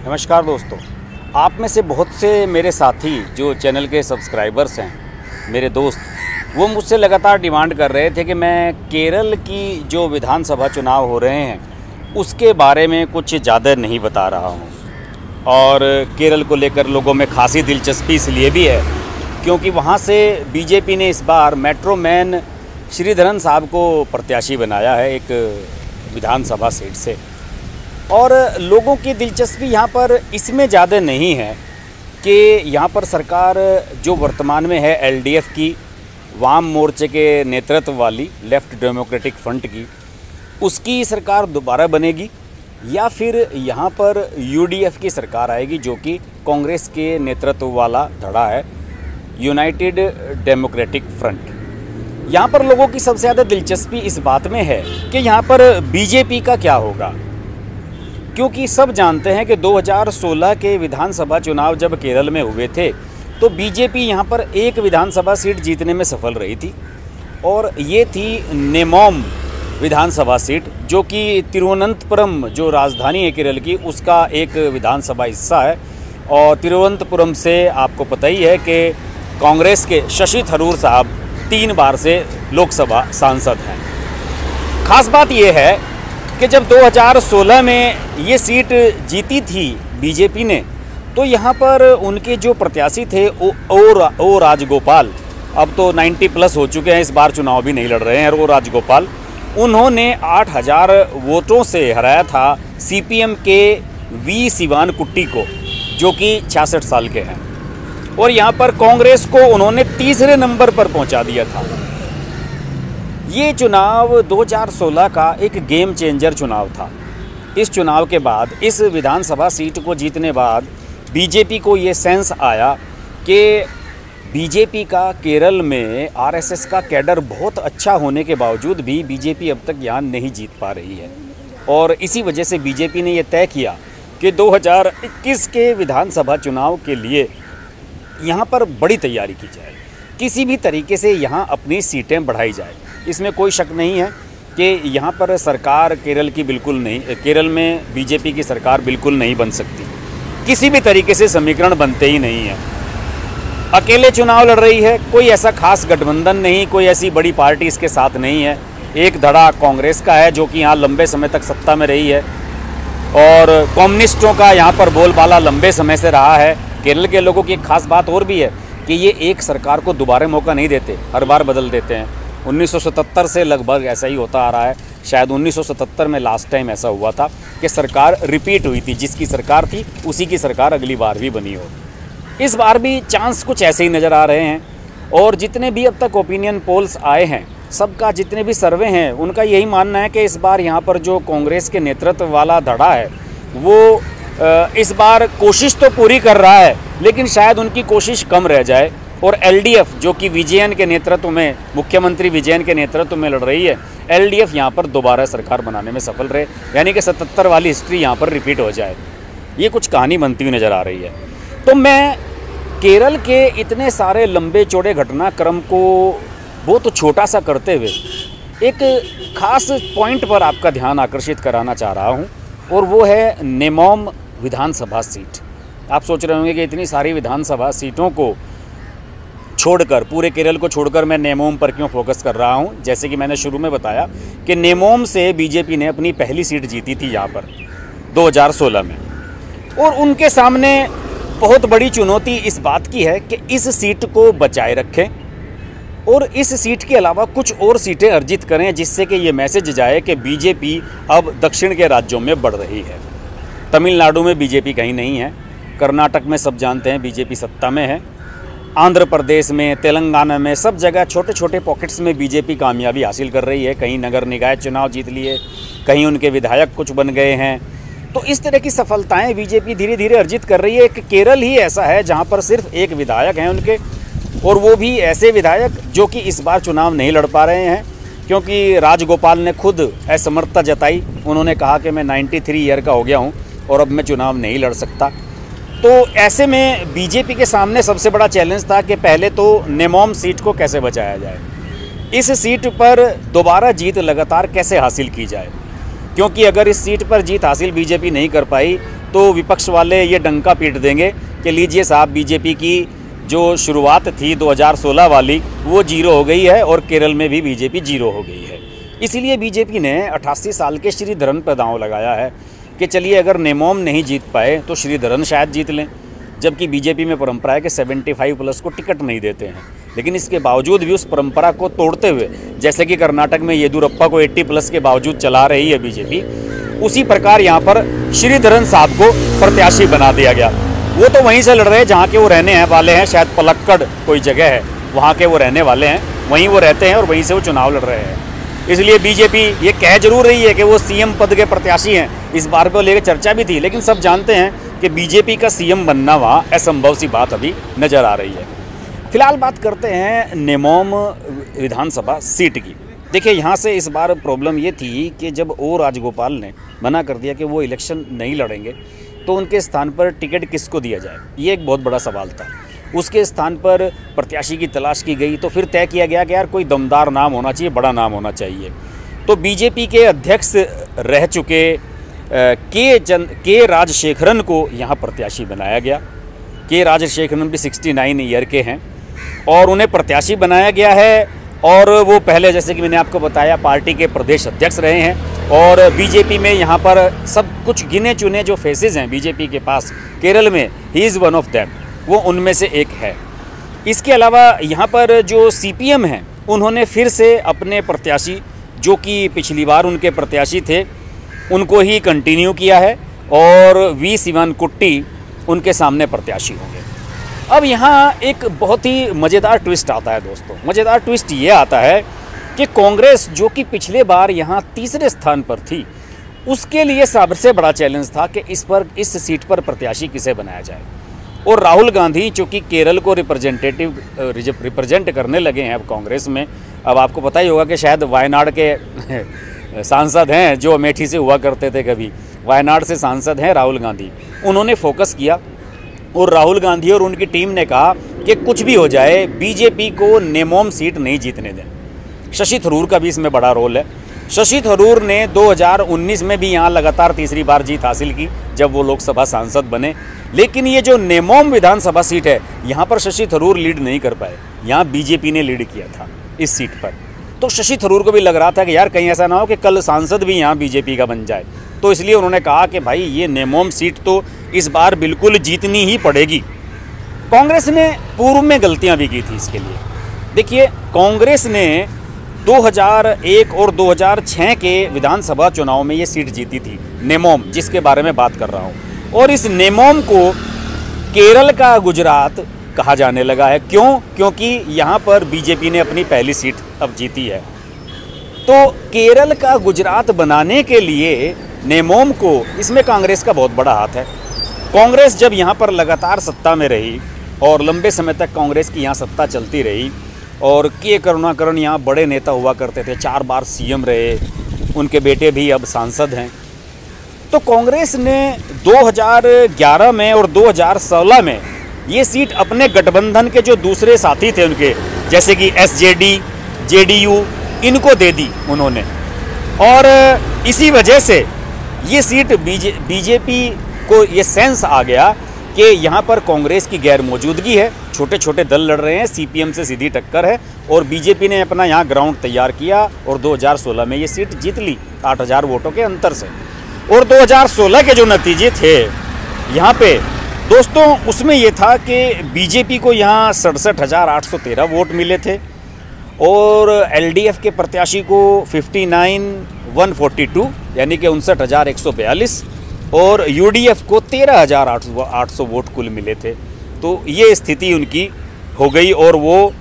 नमस्कार दोस्तों, आप में से बहुत से मेरे साथी जो चैनल के सब्सक्राइबर्स हैं, मेरे दोस्त, वो मुझसे लगातार डिमांड कर रहे थे कि मैं केरल की जो विधानसभा चुनाव हो रहे हैं उसके बारे में कुछ ज़्यादा नहीं बता रहा हूँ। और केरल को लेकर लोगों में खासी दिलचस्पी इसलिए भी है क्योंकि वहाँ से बीजेपी ने इस बार मेट्रो मैन श्रीधरन साहब को प्रत्याशी बनाया है एक विधानसभा सीट से। और लोगों की दिलचस्पी यहाँ पर इसमें ज़्यादा नहीं है कि यहाँ पर सरकार जो वर्तमान में है एलडीएफ की, वाम मोर्चे के नेतृत्व वाली लेफ़्ट डेमोक्रेटिक फ्रंट की, उसकी सरकार दोबारा बनेगी या फिर यहाँ पर यूडीएफ की सरकार आएगी जो कि कांग्रेस के नेतृत्व वाला धड़ा है, यूनाइटेड डेमोक्रेटिक फ्रंट। यहाँ पर लोगों की सबसे ज़्यादा दिलचस्पी इस बात में है कि यहाँ पर बीजेपी का क्या होगा, क्योंकि सब जानते हैं कि 2016 के विधानसभा चुनाव जब केरल में हुए थे तो बीजेपी यहाँ पर एक विधानसभा सीट जीतने में सफल रही थी और ये थी नेमोम विधानसभा सीट, जो कि तिरुवनंतपुरम जो राजधानी है केरल की उसका एक विधानसभा हिस्सा है। और तिरुवनंतपुरम से आपको पता ही है कि कांग्रेस के शशि थरूर साहब 3 बार से लोकसभा सांसद हैं। खास बात यह है कि जब 2016 में ये सीट जीती थी बीजेपी ने तो यहाँ पर उनके जो प्रत्याशी थे ओ राजगोपाल, अब तो 90+ हो चुके हैं, इस बार चुनाव भी नहीं लड़ रहे हैं, ओ राजगोपाल, उन्होंने 8000 वोटों से हराया था सीपीएम के वी शिवानकुट्टी को, जो कि 66 साल के हैं। और यहाँ पर कांग्रेस को उन्होंने तीसरे नंबर पर पहुँचा दिया था। ये चुनाव 2016 का एक गेम चेंजर चुनाव था। इस चुनाव के बाद, इस विधानसभा सीट को जीतने बाद बीजेपी को ये सेंस आया कि बीजेपी का केरल में आरएसएस का कैडर बहुत अच्छा होने के बावजूद भी बीजेपी अब तक यहाँ नहीं जीत पा रही है। और इसी वजह से बीजेपी ने ये तय किया कि 2021 के विधानसभा चुनाव के लिए यहाँ पर बड़ी तैयारी की जाए, किसी भी तरीके से यहाँ अपनी सीटें बढ़ाई जाए। इसमें कोई शक नहीं है कि यहाँ पर सरकार केरल की बिल्कुल नहीं, केरल में बीजेपी की सरकार बिल्कुल नहीं बन सकती, किसी भी तरीके से समीकरण बनते ही नहीं है। अकेले चुनाव लड़ रही है, कोई ऐसा खास गठबंधन नहीं, कोई ऐसी बड़ी पार्टी इसके साथ नहीं है। एक धड़ा कांग्रेस का है जो कि यहाँ लंबे समय तक सत्ता में रही है और कम्युनिस्टों का यहाँ पर बोलबाला लंबे समय से रहा है। केरल के लोगों की एक खास बात और भी है कि ये एक सरकार को दोबारा मौका नहीं देते, हर बार बदल देते हैं। 1977 से लगभग ऐसा ही होता आ रहा है। शायद 1977 में लास्ट टाइम ऐसा हुआ था कि सरकार रिपीट हुई थी, जिसकी सरकार थी उसी की सरकार अगली बार भी बनी हो। इस बार भी चांस कुछ ऐसे ही नज़र आ रहे हैं। और जितने भी अब तक ओपिनियन पोल्स आए हैं, सबका जितने भी सर्वे हैं, उनका यही मानना है कि इस बार यहाँ पर जो कांग्रेस के नेतृत्व वाला धड़ा है वो इस बार कोशिश तो पूरी कर रहा है, लेकिन शायद उनकी कोशिश कम रह जाए। और एलडीएफ जो कि विजयन के नेतृत्व में, मुख्यमंत्री विजयन के नेतृत्व में लड़ रही है, एलडीएफ यहाँ पर दोबारा सरकार बनाने में सफल रहे, यानी कि 77 वाली हिस्ट्री यहाँ पर रिपीट हो जाए। ये कुछ कहानी बनती हुई नज़र आ रही है। तो मैं केरल के इतने सारे लंबे चौड़े घटनाक्रम को बहुत छोटा सा करते हुए एक खास पॉइंट पर आपका ध्यान आकर्षित कराना चाह रहा हूँ, और वो है नेमोम विधानसभा सीट। आप सोच रहे होंगे कि इतनी सारी विधानसभा सीटों को छोड़कर, पूरे केरल को छोड़कर मैं नेमोम पर क्यों फोकस कर रहा हूं। जैसे कि मैंने शुरू में बताया कि नेमोम से बीजेपी ने अपनी पहली सीट जीती थी यहाँ पर 2016 में, और उनके सामने बहुत बड़ी चुनौती इस बात की है कि इस सीट को बचाए रखें और इस सीट के अलावा कुछ और सीटें अर्जित करें, जिससे कि ये मैसेज जाए कि बीजेपी अब दक्षिण के राज्यों में बढ़ रही है। तमिलनाडु में बीजेपी कहीं नहीं है, कर्नाटक में सब जानते हैं बीजेपी सत्ता में है, आंध्र प्रदेश में, तेलंगाना में, सब जगह छोटे छोटे पॉकेट्स में बीजेपी कामयाबी हासिल कर रही है। कहीं नगर निकाय चुनाव जीत लिए, कहीं उनके विधायक कुछ बन गए हैं। तो इस तरह की सफलताएं बीजेपी धीरे धीरे अर्जित कर रही है। एक केरल ही ऐसा है जहां पर सिर्फ एक विधायक हैं उनके, और वो भी ऐसे विधायक जो कि इस बार चुनाव नहीं लड़ पा रहे हैं, क्योंकि राजगोपाल ने खुद असमर्थता जताई। उन्होंने कहा कि मैं 93 ईयर का हो गया हूँ और अब मैं चुनाव नहीं लड़ सकता। तो ऐसे में बीजेपी के सामने सबसे बड़ा चैलेंज था कि पहले तो नेमोम सीट को कैसे बचाया जाए, इस सीट पर दोबारा जीत लगातार कैसे हासिल की जाए। क्योंकि अगर इस सीट पर जीत हासिल बीजेपी नहीं कर पाई तो विपक्ष वाले ये डंका पीट देंगे कि लीजिए साहब, बीजेपी की जो शुरुआत थी 2016 वाली वो जीरो हो गई है और केरल में भी बीजेपी जीरो हो गई है। इसीलिए बीजेपी ने 88 साल के श्रीधरन पर दांव लगाया है कि चलिए अगर नेमोम नहीं जीत पाए तो श्रीधरन शायद जीत लें, जबकि बीजेपी में परंपरा है कि 75+ को टिकट नहीं देते हैं। लेकिन इसके बावजूद भी उस परंपरा को तोड़ते हुए, जैसे कि कर्नाटक में येदियुरप्पा को 80+ के बावजूद चला रही है बीजेपी, उसी प्रकार यहाँ पर श्रीधरन साहब को प्रत्याशी बना दिया गया। वो तो वहीं से लड़ रहे हैं जहाँ के वो रहने हैं वाले हैं, शायद पलक्कड़ कोई जगह है वहाँ के वो रहने वाले हैं, वहीं वो रहते हैं और वहीं से वो चुनाव लड़ रहे हैं। इसलिए बीजेपी ये कह जरूर रही है कि वो सीएम पद के प्रत्याशी हैं, इस बार को लेकर चर्चा भी थी, लेकिन सब जानते हैं कि बीजेपी का सीएम बनना वहाँ असंभव सी बात अभी नज़र आ रही है। फिलहाल बात करते हैं नेमोम विधानसभा सीट की। देखिए यहाँ से इस बार प्रॉब्लम ये थी कि जब ओ राजगोपाल ने मना कर दिया कि वो इलेक्शन नहीं लड़ेंगे तो उनके स्थान पर टिकट किसको दिया जाए, ये एक बहुत बड़ा सवाल था। उसके स्थान पर प्रत्याशी की तलाश की गई तो फिर तय किया गया कि यार कोई दमदार नाम होना चाहिए, बड़ा नाम होना चाहिए। तो बीजेपी के अध्यक्ष रह चुके के राजशेखरन को यहाँ प्रत्याशी बनाया गया। के राजशेखरन भी 69 ईयर के हैं और उन्हें प्रत्याशी बनाया गया है। और वो पहले, जैसे कि मैंने आपको बताया, पार्टी के प्रदेश अध्यक्ष रहे हैं और बीजेपी में यहाँ पर सब कुछ गिने चुने जो फेसेस हैं बीजेपी के पास केरल में, he is one of them, वो उनमें से एक है। इसके अलावा यहाँ पर जो सीपीएम हैं उन्होंने फिर से अपने प्रत्याशी, जो कि पिछली बार उनके प्रत्याशी थे, उनको ही कंटिन्यू किया है और वी शिवनकुट्टी उनके सामने प्रत्याशी होंगे। अब यहाँ एक बहुत ही मज़ेदार ट्विस्ट आता है दोस्तों। मज़ेदार ट्विस्ट ये आता है कि कांग्रेस, जो कि पिछले बार यहाँ तीसरे स्थान पर थी, उसके लिए सबसे बड़ा चैलेंज था कि इस सीट पर प्रत्याशी किसे बनाया जाए। और राहुल गांधी, जो कि केरल को रिप्रेजेंट करने लगे हैं अब कांग्रेस में, अब आपको पता ही होगा कि शायद वायनाड के सांसद हैं जो अमेठी से हुआ करते थे, कभी वायनाड से सांसद हैं राहुल गांधी। उन्होंने फोकस किया और राहुल गांधी और उनकी टीम ने कहा कि कुछ भी हो जाए बीजेपी को नेमोम सीट नहीं जीतने दें। शशि थरूर का भी इसमें बड़ा रोल है। शशि थरूर ने 2019 में भी यहाँ लगातार तीसरी बार जीत हासिल की जब वो लोकसभा सांसद बने, लेकिन ये जो नेमोम विधानसभा सीट है यहाँ पर शशि थरूर लीड नहीं कर पाए, यहाँ बीजेपी ने लीड किया था इस सीट पर। तो शशि थरूर को भी लग रहा था कि यार कहीं ऐसा ना हो कि कल सांसद भी यहाँ बीजेपी का बन जाए, तो इसलिए उन्होंने कहा कि भाई ये नेमोम सीट तो इस बार बिल्कुल जीतनी ही पड़ेगी। कांग्रेस ने पूर्व में गलतियां भी की थी इसके लिए। देखिए, कांग्रेस ने 2001 और 2006 के विधानसभा चुनाव में ये सीट जीती थी, नेमोम, जिसके बारे में बात कर रहा हूँ। और इस नेमोम को केरल का गुजरात कहा जाने लगा है। क्यों? क्योंकि यहाँ पर बीजेपी ने अपनी पहली सीट अब जीती है। तो केरल का गुजरात बनाने के लिए नेमोम को, इसमें कांग्रेस का बहुत बड़ा हाथ है। कांग्रेस जब यहाँ पर लगातार सत्ता में रही और लंबे समय तक कांग्रेस की यहाँ सत्ता चलती रही और के करुणाकरण यहाँ बड़े नेता हुआ करते थे, 4 बार सीएम रहे, उनके बेटे भी अब सांसद हैं। तो कांग्रेस ने 2011 में और 2016 में ये सीट अपने गठबंधन के जो दूसरे साथी थे उनके, जैसे कि एसजेडी, जेडीयू, इनको दे दी उन्होंने। और इसी वजह से ये सीट बीजेपी को ये सेंस आ गया कि यहाँ पर कांग्रेस की गैर मौजूदगी है, छोटे छोटे दल लड़ रहे हैं, सीपीएम से सीधी टक्कर है और बीजेपी ने अपना यहाँ ग्राउंड तैयार किया और 2016 में ये सीट जीत ली 8000 वोटों के अंतर से। और 2016 के जो नतीजे थे यहाँ पे दोस्तों, उसमें ये था कि बीजेपी को यहाँ 67,813 वोट मिले थे और एलडीएफ के प्रत्याशी को 59,142 यानी कि 59,142 और यूडीएफ को 13,800 वोट कुल मिले थे। तो ये स्थिति उनकी हो गई और वो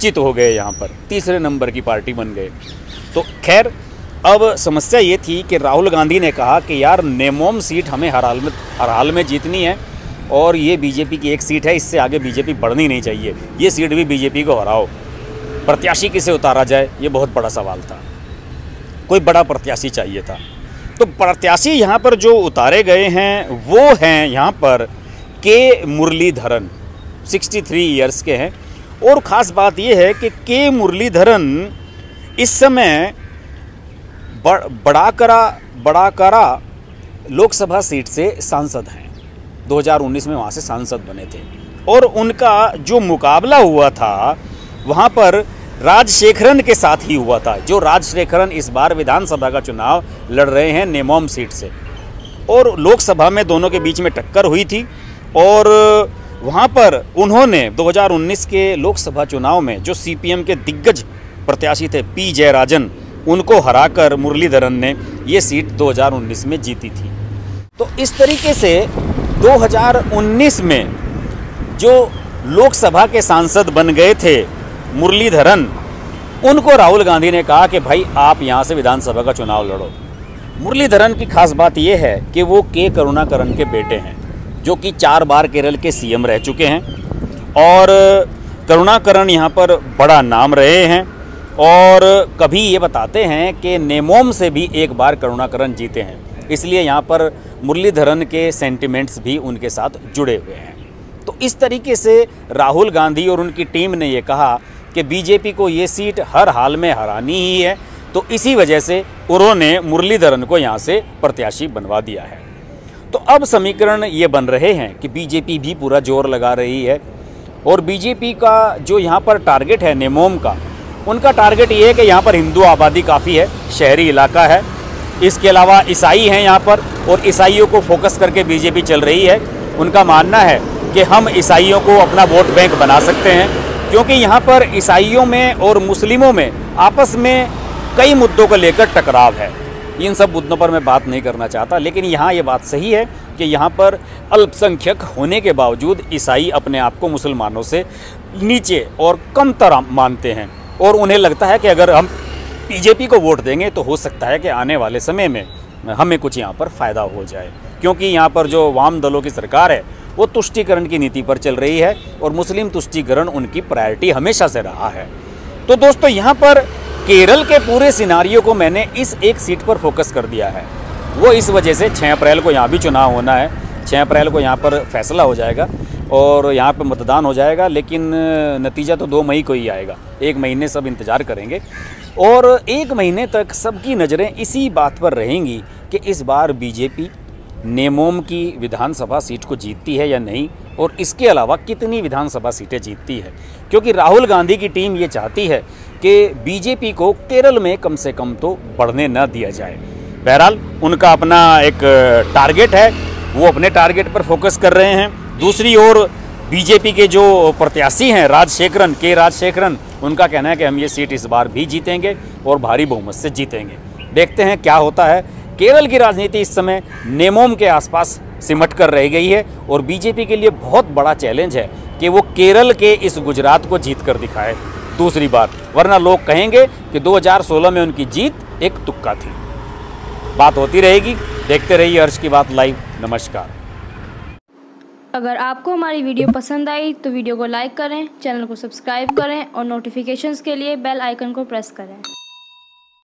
चित हो गए, यहाँ पर तीसरे नंबर की पार्टी बन गए। तो खैर, अब समस्या ये थी कि राहुल गांधी ने कहा कि यार नेमोम सीट हमें हर हाल में जीतनी है और ये बीजेपी की एक सीट है, इससे आगे बीजेपी बढ़नी नहीं चाहिए, ये सीट भी बीजेपी को हराओ। प्रत्याशी किसे उतारा जाए, ये बहुत बड़ा सवाल था। कोई बड़ा प्रत्याशी चाहिए था। तो प्रत्याशी यहाँ पर जो उतारे गए हैं वो हैं यहाँ पर के मुरलीधरन, 63 ईयर्स के हैं। और ख़ास बात ये है कि के मुरलीधरन इस समय बड़ाकरा लोकसभा सीट से सांसद हैं, 2019 में वहाँ से सांसद बने थे। और उनका जो मुकाबला हुआ था वहाँ पर राजशेखरन के साथ ही हुआ था, जो राजशेखरन इस बार विधानसभा का चुनाव लड़ रहे हैं नेमोम सीट से। और लोकसभा में दोनों के बीच में टक्कर हुई थी और वहाँ पर उन्होंने 2019 के लोकसभा चुनाव में जो सीपीएम के दिग्गज प्रत्याशी थे पी जयराजन, उनको हराकर मुरलीधरन ने ये सीट 2019 में जीती थी। तो इस तरीके से 2019 में जो लोकसभा के सांसद बन गए थे मुरलीधरन, उनको राहुल गांधी ने कहा कि भाई आप यहाँ से विधानसभा का चुनाव लड़ो। मुरलीधरन की खास बात यह है कि वो के करुणाकरन के बेटे हैं, जो कि 4 बार केरल के सीएम रह चुके हैं और करुणाकरन यहाँ पर बड़ा नाम रहे हैं। और कभी ये बताते हैं कि नेमोम से भी एक बार करुणाकरन जीते हैं, इसलिए यहाँ पर मुरलीधरन के सेंटिमेंट्स भी उनके साथ जुड़े हुए हैं। तो इस तरीके से राहुल गांधी और उनकी टीम ने ये कहा कि बीजेपी को ये सीट हर हाल में हरानी ही है, तो इसी वजह से उन्होंने मुरलीधरन को यहाँ से प्रत्याशी बनवा दिया है। तो अब समीकरण ये बन रहे हैं कि बीजेपी भी पूरा जोर लगा रही है और बीजेपी का जो यहाँ पर टारगेट है नेमोम का, उनका टारगेट ये है कि यहाँ पर हिंदू आबादी काफ़ी है, शहरी इलाका है, इसके अलावा ईसाई हैं यहाँ पर और ईसाइयों को फोकस करके बीजेपी चल रही है। उनका मानना है कि हम ईसाइयों को अपना वोट बैंक बना सकते हैं, क्योंकि यहाँ पर ईसाइयों में और मुस्लिमों में आपस में कई मुद्दों को लेकर टकराव है। इन सब मुद्दों पर मैं बात नहीं करना चाहता, लेकिन यहाँ ये बात सही है कि यहाँ पर अल्पसंख्यक होने के बावजूद ईसाई अपने आप को मुसलमानों से नीचे और कमतर मानते हैं और उन्हें लगता है कि अगर हम बीजेपी को वोट देंगे तो हो सकता है कि आने वाले समय में हमें कुछ यहाँ पर फ़ायदा हो जाए, क्योंकि यहाँ पर जो वाम दलों की सरकार है वो तुष्टीकरण की नीति पर चल रही है और मुस्लिम तुष्टीकरण उनकी प्रायोरिटी हमेशा से रहा है। तो दोस्तों, यहाँ पर केरल के पूरे सिनारियो को मैंने इस एक सीट पर फोकस कर दिया है। वो इस वजह से 6 अप्रैल को यहाँ भी चुनाव होना है, 6 अप्रैल को यहाँ पर फैसला हो जाएगा और यहाँ पर मतदान हो जाएगा, लेकिन नतीजा तो 2 मई को ही आएगा। 1 महीने सब इंतज़ार करेंगे और 1 महीने तक सबकी नज़रें इसी बात पर रहेंगी कि इस बार बीजेपी नेमोम की विधानसभा सीट को जीतती है या नहीं, और इसके अलावा कितनी विधानसभा सीटें जीतती है, क्योंकि राहुल गांधी की टीम ये चाहती है कि बीजेपी को केरल में कम से कम तो बढ़ने न दिया जाए। बहरहाल उनका अपना एक टारगेट है, वो अपने टारगेट पर फोकस कर रहे हैं। दूसरी ओर बीजेपी के जो प्रत्याशी हैं राजशेखरन, उनका कहना है कि हम ये सीट इस बार भी जीतेंगे और भारी बहुमत से जीतेंगे। देखते हैं क्या होता है। केरल की राजनीति इस समय नेमोम के आसपास सिमट कर रह गई है और बीजेपी के लिए बहुत बड़ा चैलेंज है कि वो केरल के इस गुजरात को जीत कर दिखाए दूसरी बार, वरना लोग कहेंगे कि 2016 में उनकी जीत एक तुक्का थी। बात होती रहेगी, देखते रहिए अर्श की बात लाइव। नमस्कार। अगर आपको हमारी वीडियो पसंद आई तो वीडियो को लाइक करें, चैनल को सब्सक्राइब करें और नोटिफिकेशंस के लिए बेल आइकन को प्रेस करें।